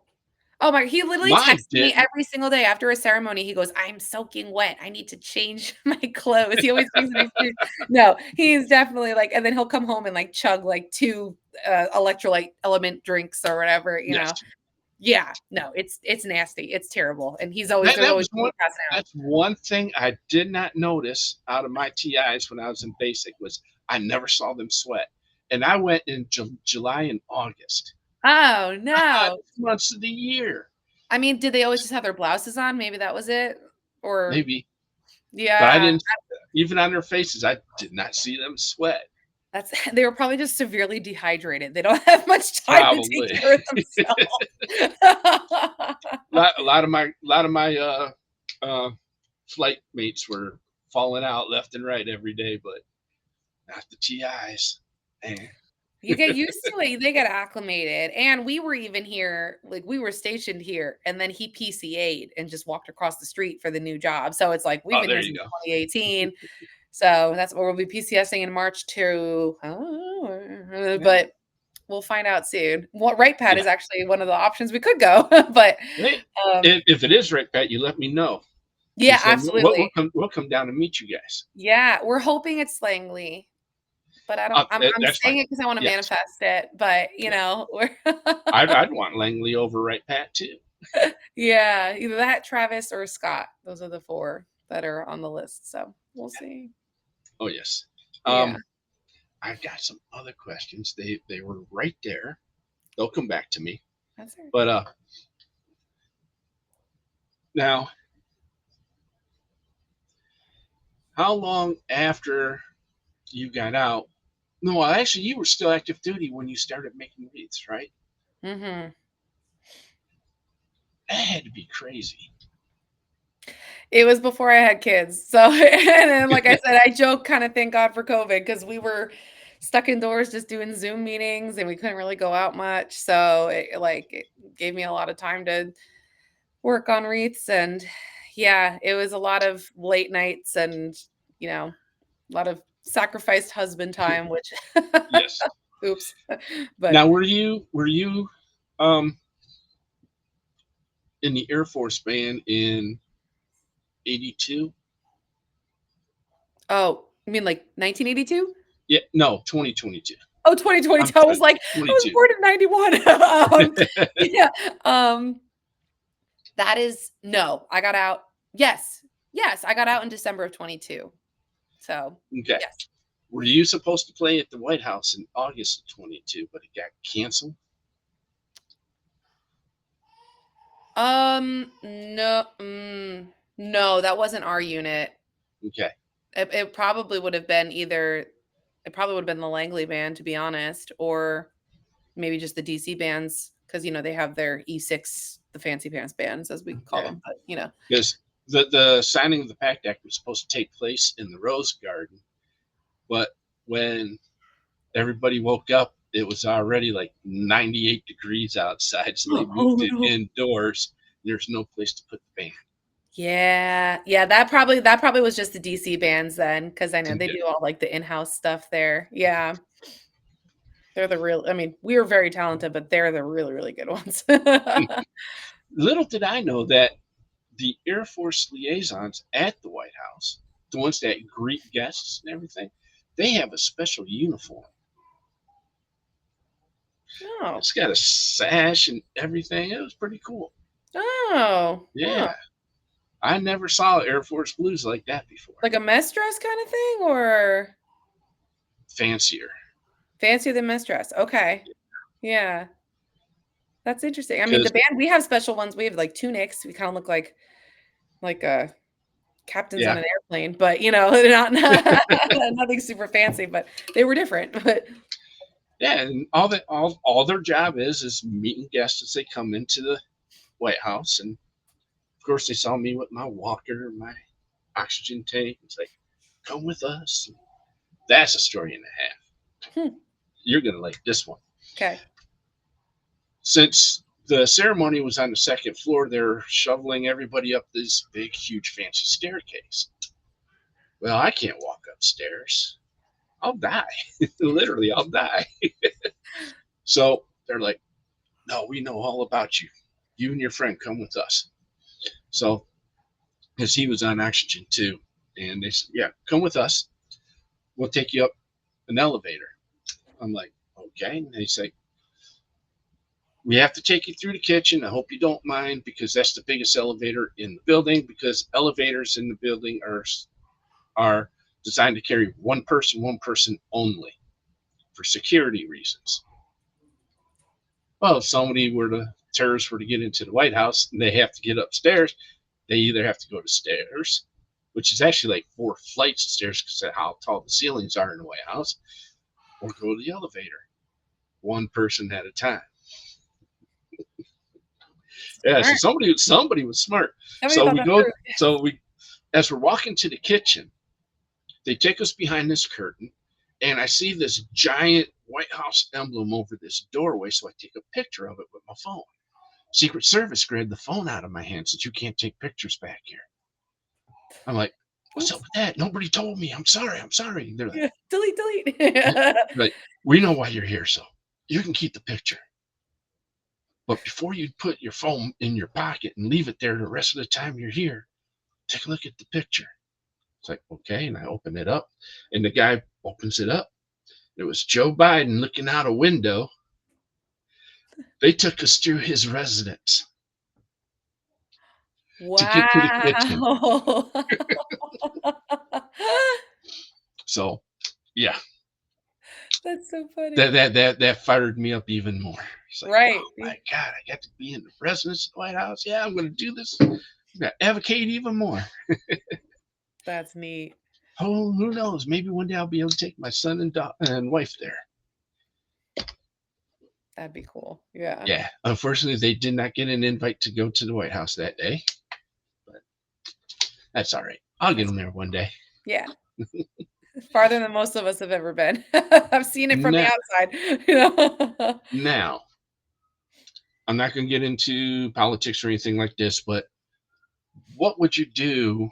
Oh my, he literally Mine texts me didn't. every single day after a ceremony. He goes, "I'm soaking wet. I need to change my clothes." He always brings an excuse. No, he's definitely like, and then he'll come home and like chug like 2 electrolyte element drinks or whatever. Yes. Yeah, no, it's nasty. It's terrible. And That, there's that always was one. passing out. That's one thing I did not notice out of my TIs when I was in basic was I never saw them sweat, and I went in July and August, Oh no. 2 months of the year, I mean, did they always just have their blouses on? Maybe that was it. Or maybe, but I yeah. didn't. Even on their faces, I did not see them sweat. They were probably just severely dehydrated. They don't have much time to Probably. take care of themselves. A lot of my flight mates were falling out left and right every day, but not the TIs. Man. You get used to it. They get acclimated. And we were even here, like we were stationed here, and then he PCA'd and just walked across the street for the new job. So it's like we've Oh, been there here you since go. 2018. So that's what we'll be PCSing in March too. Yeah. But we'll find out soon. What Right Pad Yeah. is actually one of the options we could go. But Hey, if it is right, Pat, you let me know. yeah, We'll, absolutely. we'll come down and meet you guys. Yeah, we're hoping it's Langley. But I don't. I'm That's fine. saying it because I want to Yes. manifest it. But we're I'd want Langley over right, Pat, too. yeah, either that, Travis, or Scott. Those are the 4 that are on the list. So we'll see. Oh yes. Yeah. I've got some other questions. They were right there. They'll come back to me. That's it. But now, how long after you got out? No, actually, you were still active duty when you started making wreaths, right? Mm-hmm. That had to be crazy. It was before I had kids. So, and then, like I said, I joke, kind of thank God for COVID because we were stuck indoors just doing Zoom meetings and we couldn't really go out much. So, it gave me a lot of time to work on wreaths. And yeah, it was a lot of late nights and, a lot of sacrificed husband time, which, Yes. oops. But Now, were you in the Air Force band in '82? oh, you mean like 1982? Yeah, no, 2022. Oh, 2022. I was like, I was 22. born in 91. Yeah. That is no, I got out. Yes. Yes, I got out in December of 22. So, Okay. yes. Were you supposed to play at the White House in August of 22, but it got canceled? No, no, that wasn't our unit. Okay. It probably would have been it probably would have been the Langley band, to be honest, or maybe just the DC bands, because they have their E6, the fancy pants bands, as we call them. But Because the signing of the PACT Act was supposed to take place in the Rose Garden, but when everybody woke up, it was already like 98 degrees outside, so they moved it indoors. There's no place to put the band. Yeah, that probably was just the DC bands then, because I know they do all like the in-house stuff there. Yeah. They're the real. I mean, we are very talented, but they're the really, really good ones. Little did I know that the Air Force liaisons at the White House, the ones that greet guests and everything, they have a special uniform. Oh, It's got a sash and everything. It was pretty cool. oh, huh. Yeah. I never saw Air Force Blues like that before. Like a mess dress kind of thing, or Fancier. fancier than mess dress? Okay, yeah, that's interesting. I mean, the Because, band we have special ones. We have like tunics. We kind of look like captains on yeah. an airplane, but not nothing super fancy. But they were different. But Yeah, and all their job is meeting guests as they come into the White House. And of course, they saw me with my walker, my oxygen tank. It's like, come with us. That's a story and a half. hmm, You're gonna like this one. okay. Since the ceremony was on the second floor, they're shoveling everybody up this big, huge, fancy staircase. Well, I can't walk upstairs. I'll die. Literally, I'll die. So they're like, no, we know all about you. You and your friend come with us. So, because he was on oxygen too. And they said, yeah, come with us. We'll take you up an elevator. I'm like, okay. And they say, we have to take you through the kitchen. I hope you don't mind because that's the biggest elevator in the building because elevators in the building are designed to carry one person only for security reasons. Well, if terrorists were to get into the White House and they have to get upstairs, they either have to go to stairs, which is actually like 4 flights of stairs because of how tall the ceilings are in the White House, or go to the elevator, one person at a time. Yeah, so somebody was smart. So we go. So we, as we're walking to the kitchen, they take us behind this curtain, and I see this giant White House emblem over this doorway. So I take a picture of it with my phone. Secret Service grabbed the phone out of my hand, said, "You can't take pictures back here." I'm like, "What's up with that? Nobody told me. I'm sorry. I'm sorry." They're like, Yeah, delete. like, "We know why you're here, so you can keep the picture. But before you put your phone in your pocket and leave it there the rest of the time you're here, take a look at the picture." It's like, okay. And I open it up, and the guy opens it up. It was Joe Biden looking out a window. They took us through his residence to get to the kitchen. Wow. So, yeah, That's so funny. that fired me up even more. It's like, Right. oh my God, I got to be in the residence of the White House. Yeah, I'm going to do this. I'm going to advocate even more. That's neat. Oh, who knows? Maybe one day I'll be able to take my son and wife there. That'd be cool. Yeah. Yeah. Unfortunately, they did not get an invite to go to the White House that day, but that's all right. I'll get them there one day. Yeah. Farther than most of us have ever been. I've seen it from the outside. Now, I'm not going to get into politics or anything like this, but what would you do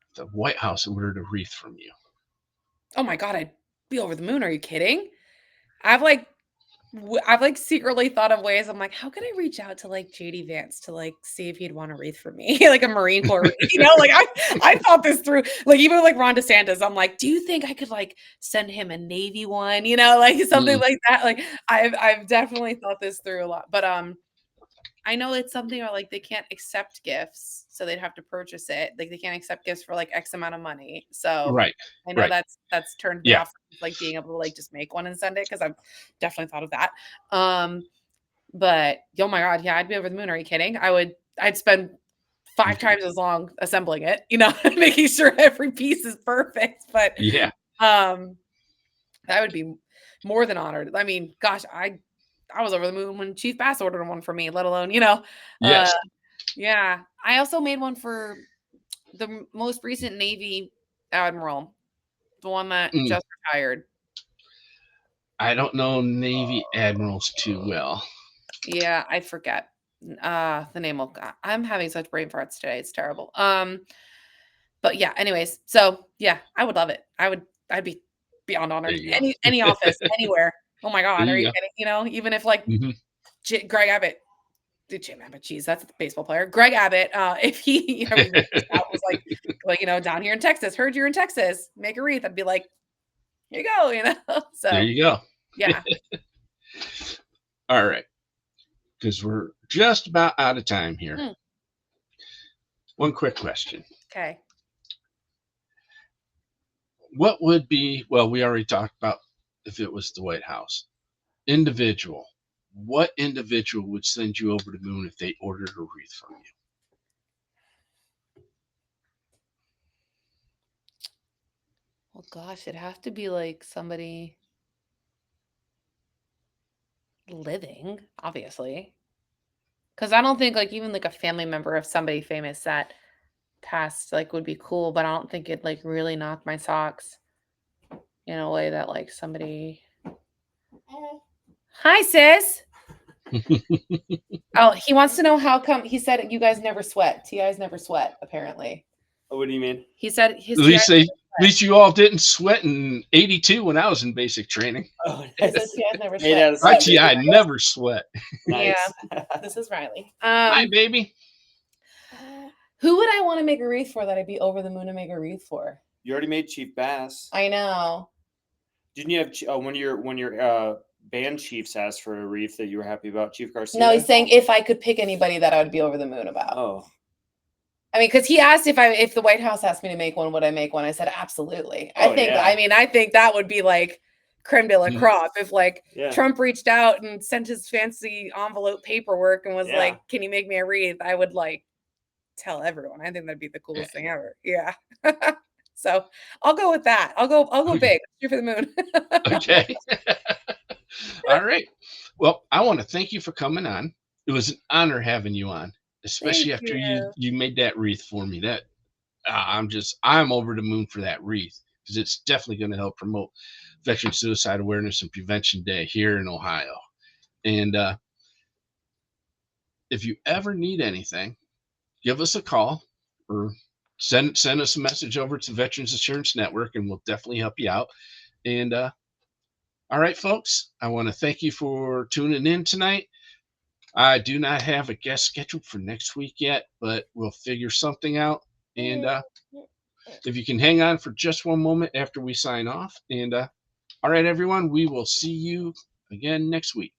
if the White House ordered a wreath from you? Oh my God, I'd be over the moon. Are you kidding? I've secretly thought of ways. I'm like, how can I reach out to like JD Vance to like see if he'd want a wreath for me, like a Marine Corps wreath, like I thought this through. Like even like Ron DeSantis, I'm like, do you think I could like send him a Navy one, like something like that? Like I've definitely thought this through a lot, but I know it's something where like they can't accept gifts, so they'd have to purchase it. Like they can't accept gifts for like X amount of money. So Right. I know Right. that's turned me Yeah. off like being able to like just make one and send it because I've definitely thought of that. But oh my God, yeah, I'd be over the moon. Are you kidding? I'd spend 5 times as long assembling it, making sure every piece is perfect. But Yeah. that would be more than honored. I mean, gosh, I was over the moon when Chief Bass ordered one for me, let alone, Yes. Yeah. I also made one for the most recent Navy admiral, the one that Mm. just retired. I don't know Navy admirals too well. Yeah, I forget the name of. I'm having such brain farts today. It's terrible. But yeah. Anyways, so yeah, I would love it. I'd be beyond honored. There you go. Any office, anywhere. Oh my God, There are you you go. kidding? You know, even if like Mhm. Greg Abbott, Jim Abbott, geez, that's the baseball player. Greg Abbott, if he ever reached out, was like, down here in Texas, heard you're in Texas, make a wreath. I'd be like, here you go, There So you go. yeah. All right, because we're just about out of time here. Hmm. One quick question. Okay. What would be, well, we already talked about if it was the White House. Individual. What individual would send you over the moon if they ordered a wreath from you? Well, gosh, it'd have to be like somebody living, obviously. Because I don't think like even like a family member of somebody famous that passed like would be cool, but I don't think it'd like really knock my socks in a way that like somebody. Hi, sis. Oh, he wants to know how come he said you guys never sweat. TIs never sweat, apparently. Oh, what do you mean? He said his At TIs least at least you all didn't sweat in '82 when I was in basic training. Oh, he said TIs never Made out sweat. of My TI never sweat. Nice. This is Riley. Hi, baby. Who would I want to make a wreath for that I'd be over the moon to make a wreath for? You already made Chief Bass. I know. Didn't you have one of your band chiefs asked for a wreath that you were happy about, Chief Garcia? No, he's saying if I could pick anybody that I would be over the moon about. Oh, I mean, because he asked if the White House asked me to make one, would I make one? I said absolutely. Oh, I think. yeah. I mean, I think that would be like creme de la Mhm. crop if like yeah. Trump reached out and sent his fancy envelope paperwork and was Yeah. like, "Can you make me a wreath?" I would like tell everyone. I think that'd be the coolest thing ever. Yeah. So I'll go with that. I'll go big. Shoot for the moon. Okay. All right. Well, I want to thank you for coming on. It was an honor having you on, especially Thank after you. you made that wreath for me. That I'm over the moon for that wreath because it's definitely going to help promote Veteran Suicide Awareness and Prevention Day here in Ohio. And if you ever need anything, give us a call or send us a message over to Veterans Insurance Network, and we'll definitely help you out. And all right, folks, I want to thank you for tuning in tonight. I do not have a guest scheduled for next week yet, but we'll figure something out. And if you can hang on for just one moment after we sign off. And all right, everyone, we will see you again next week.